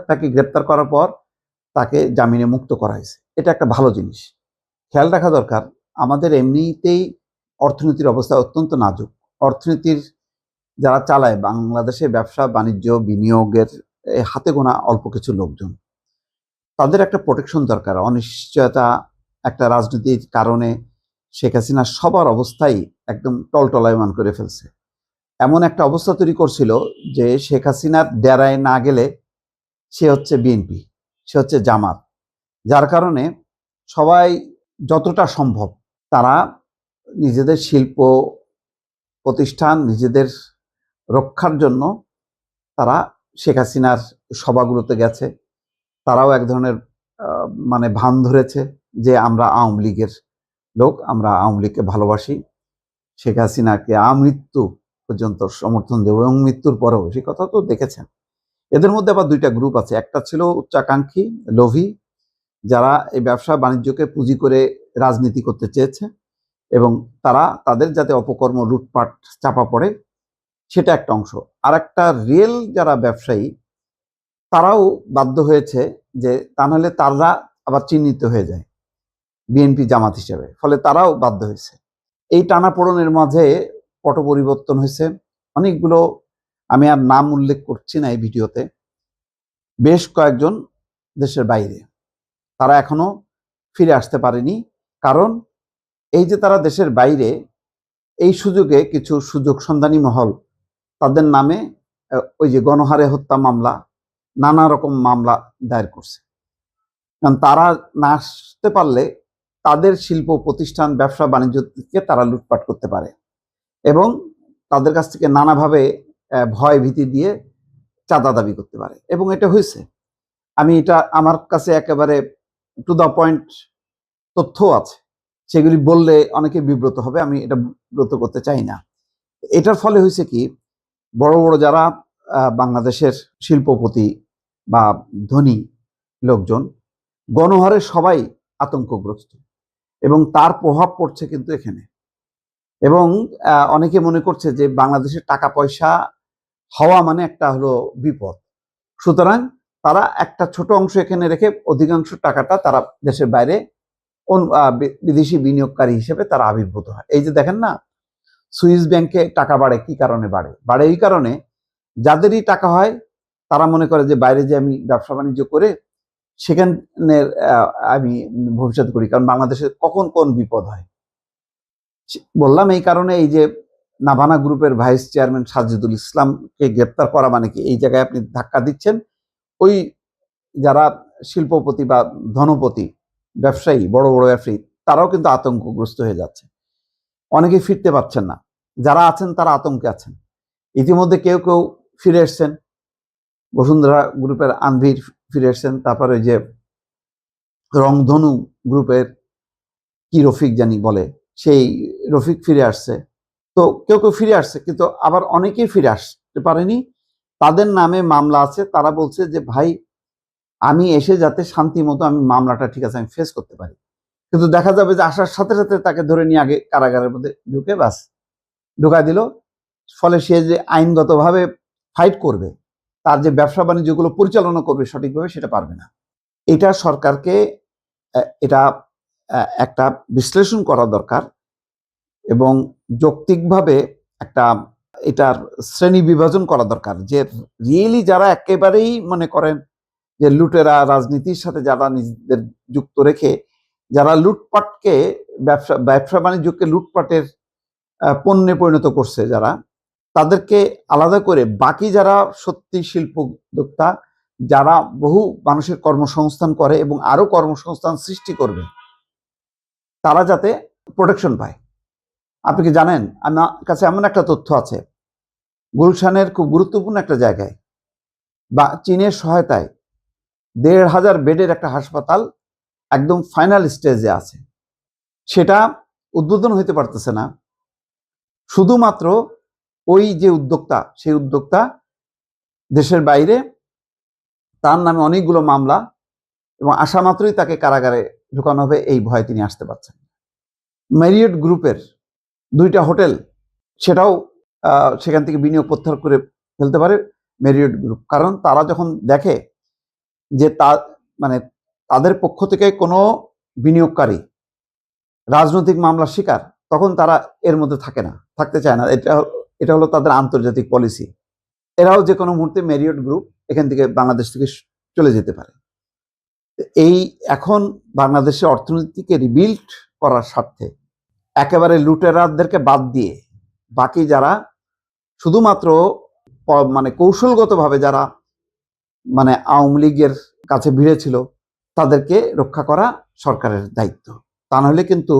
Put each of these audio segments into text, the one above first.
তাকে গ্রেপ্তার করার পর তাকে জামিনে মুক্ত করা হয়েছে। এটা একটা ভালো জিনিস। খেয়াল রাখা দরকার, আমাদের এমনিতেই অর্থনীতির অবস্থা অত্যন্ত নাজুক। অর্থনীতির যারা চালায় বাংলাদেশে ব্যবসা বাণিজ্য বিনিয়োগের হাতে গোনা অল্প কিছু লোকজন, তাদের একটা প্রোটেকশন দরকার। অনিশ্চয়তা একটা রাজনীতির কারণে শেখ হাসিনা সবার অবস্থাই একদম টলটলায়মান করে ফেলছে। এমন একটা অবস্থা তৈরি করছিল যে শেখ হাসিনার ডেরায় না গেলে সে হচ্ছে বিএনপি, সে হচ্ছে জামাত। যার কারণে সবাই যতটা সম্ভব তারা নিজেদের শিল্প প্রতিষ্ঠান নিজেদের রক্ষার জন্য তারা শেখ হাসিনার সভাগুলোতে গেছে। তারাও এক ধরনের মানে ভান ধরেছে যে আমরা আওয়ামী লীগের লোক, আমরা আওয়ামী লীগকে ভালোবাসি, শেখ হাসিনাকে আমৃত্যু পর্যন্ত সমর্থন দেব এবং মৃত্যুর পরেও। সে কথা তো দেখেছেন। এদের মধ্যে আবার দুইটা গ্রুপ আছে। একটা ছিল উচ্চাকাঙ্ক্ষী লোভী, যারা এই ব্যবসা বাণিজ্যকে পুঁজি করে রাজনীতি করতে চেয়েছে এবং তারা তাদের যাতে অপকর্ম লুটপাট চাপা পড়ে সেটা একটা অংশ। আর একটা রিয়েল যারা ব্যবসায়ী, তারাও বাধ্য হয়েছে যে তা নাহলে তারা আবার চিহ্নিত হয়ে যায় বিএনপি জামাত হিসেবে, ফলে তারাও বাধ্য হয়েছে। এই টানাপোড়েনের মাঝে পট পরিবর্তন হয়েছে অনেকগুলো, আমি আর নাম উল্লেখ করছি না এই ভিডিওতে। বেশ কয়েকজন দেশের বাইরে, তারা এখনো ফিরে আসতে পারেনি। কারণ এই যে তারা দেশের বাইরে, এই সুযোগে কিছু সুযোগ সন্ধানী মহল তাদের নামে ওই যে গণহারে হত্যা মামলা, নানা রকম মামলা দায়ের করছে। কারণ তারা না আসতে পারলে তাদের শিল্প প্রতিষ্ঠান ব্যবসা বাণিজ্যকে তারা লুটপাট করতে পারে এবং তাদের কাছ থেকে নানাভাবে ভয় ভীতি দিয়ে চাঁদা দাবি করতে পারে। এবং এটা হয়েছে। আমি এটা আমার কাছে একেবারে টু দ্য পয়েন্ট তথ্য আছে, সেগুলি বললে অনেকে বিব্রত হবে, আমি এটা বিব্রত করতে চাই না। এটার ফলে হয়েছে কি, বড় বড় যারা বাংলাদেশের শিল্পপতি বা ধনী লোকজন, গণহারে সবাই আতঙ্কগ্রস্ত এবং তার প্রভাব পড়ছে কিন্তু এখানে। এবং অনেকে মনে করছে যে বাংলাদেশের টাকা পয়সা হওয়া মানে একটা হলো বিপদ। সুতরাং তারা একটা ছোট অংশ এখানে রেখে অধিকাংশ টাকাটা তারা দেশের বাইরে বিদেশি বিনিয়োগকারী হিসেবে তারা আবির্ভূত হয়। এই যে দেখেন না, সুইস ব্যাংকে টাকা বাড়ে, কি কারণে বাড়ে? বাড়ে এই কারণে, যাদেরই টাকা হয় তারা মনে করে যে বাইরে যে আমি ব্যবসা বাণিজ্য করে সেখানে আমি ভবিষ্যৎ করি, কারণ বাংলাদেশে কখন কোন বিপদ হয়। বললাম এই কারণে, এই যে নাভানা গ্রুপের ভাইস চেয়ারম্যান সাজিদুল ইসলামকে গ্রেপ্তার করা মানে কি, এই জায়গায় আপনি ধাক্কা দিচ্ছেন ওই যারা শিল্পপতি বা ধনপতি ব্যবসায়ী, বড় বড় ব্যবসায়ী, তারাও কিন্তু আতঙ্কগ্রস্ত হয়ে যাচ্ছে। অনেকে ফিরতে পারছেন না, যারা আছেন তারা আতঙ্কে আছেন। ইতিমধ্যে কেউ কেউ ফিরে এসছেন, বসুন্ধরা গ্রুপের আনভির ফিরে এসছেন, তারপরে ওই যে রংধনু গ্রুপের কি রফিক জানি বলে, সেই রফিক ফিরে আসছে। তো কেউ কেউ ফিরে আসছে, কিন্তু আবার অনেকেই ফিরে আসতে পারেনি, তাদের নামে মামলা আছে। তারা বলছে যে ভাই আমি এসে যাতে শান্তি মতো আমি মামলাটা ঠিক আছে আমি ফেস করতে পারি, কিন্তু দেখা যাবে যে আসার সাথে সাথে তাকে ধরে নিয়ে আগে কারাগারের মধ্যে ঢুকে বাস ঢুকাই দিল। ফলে সে যে আইনগতভাবে ফাইট করবে, তার যে ব্যবসা বাণিজ্যগুলো পরিচালনা করবে সঠিকভাবে, সেটা পারবে না। এটা সরকারকে এটা একটা বিশ্লেষণ করা দরকার এবং যৌক্তিকভাবে একটা এটার শ্রেণী বিভাজন করা দরকার, যে রিয়েলি যারা একেবারেই মনে করেন যে লুটেরা, রাজনীতির সাথে যারা নিজেদের যুক্ত রেখে যারা লুটপাটকে ব্যবসা বাণিজ্যকে লুটপাটের পণ্যে পরিণত করছে, যারা তাদেরকে আলাদা করে বাকি যারা সত্যি শিল্প উদ্যোক্তা, যারা বহু মানুষের কর্মসংস্থান করে এবং আরো কর্মসংস্থান সৃষ্টি করবে, তারা যাতে প্রোটেকশন পায়। আপনি কি জানেন, আমার কাছে এমন একটা তথ্য আছে, গুলশানের খুব গুরুত্বপূর্ণ একটা জায়গায় বা চীনের সহায়তায় ১,৫০০ বেডের একটা হাসপাতাল একদম ফাইনাল স্টেজে আছে। সেটা উদ্বোধন হইতে পারতেছে না, শুধুমাত্র ওই যে উদ্যোক্তা, সেই উদ্যোক্তা দেশের বাইরে, তার নামে অনেকগুলো মামলা, এবং আসা মাত্রই তাকে কারাগারে ঢুকানো হবে, এই ভয়ে তিনি আসতে পারছেন। ম্যারিয়ট গ্রুপের 2টা হোটেল, সেটাও সেখান থেকে বিনিয়োগ প্রত্যাহার করে ফেলতে পারে ম্যারিয়ট গ্রুপ। কারণ তারা যখন দেখে যে মানে তাদের পক্ষ থেকে কোনো বিনিয়োগকারী রাজনৈতিক মামলার শিকার, তখন তারা এর মধ্যে থাকে না, থাকতে চায় না। এটা হলো তাদের আন্তর্জাতিক পলিসি। এরাও যে কোনো মুহূর্তে মেরিয়ট গ্রুপ এখান থেকে বাংলাদেশ থেকে চলে যেতে পারে। এই এখন বাংলাদেশের অর্থনীতিকে রিবিল্ড করার স্বার্থে একেবারে লুটেরাদেরকে বাদ দিয়ে বাকি যারা শুধুমাত্র মানে কৌশলগতভাবে যারা মানে আওয়ামী লীগের কাছে ভিড়েছিল তাদেরকে রক্ষা করা সরকারের দায়িত্ব। তা নাহলে কিন্তু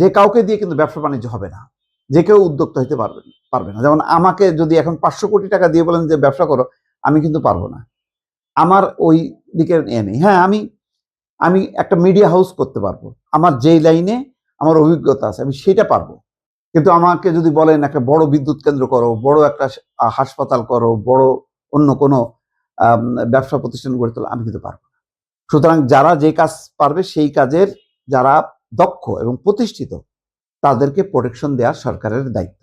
যে কাউকে দিয়ে কিন্তু ব্যবসা বাণিজ্য হবে না, যে কেউ উদ্যোক্তা হইতে পারবে না। যেমন আমাকে যদি এখন 500 কোটি টাকা দিয়ে বলেন যে ব্যবসা করো, আমি কিন্তু পারবো না, আমার ওই দিকে নেই। হ্যাঁ, আমি একটা মিডিয়া হাউস করতে পারবো, আমার যেই লাইনে আমার অভিজ্ঞতা আছে আমি সেটা পারবো। কিন্তু আমাকে যদি বলেন একটা বড় বিদ্যুৎ কেন্দ্র করো, বড় একটা হাসপাতাল করো, বড় অন্য কোনো ব্যবসা প্রতিষ্ঠান গড়ে তোলো, আমি কিন্তু পারবো না। সুতরাং যারা যে কাজ পারবে সেই কাজের যারা দক্ষ এবং প্রতিষ্ঠিত তাদেরকে প্রোটেকশন দেওয়া সরকারের দায়িত্ব।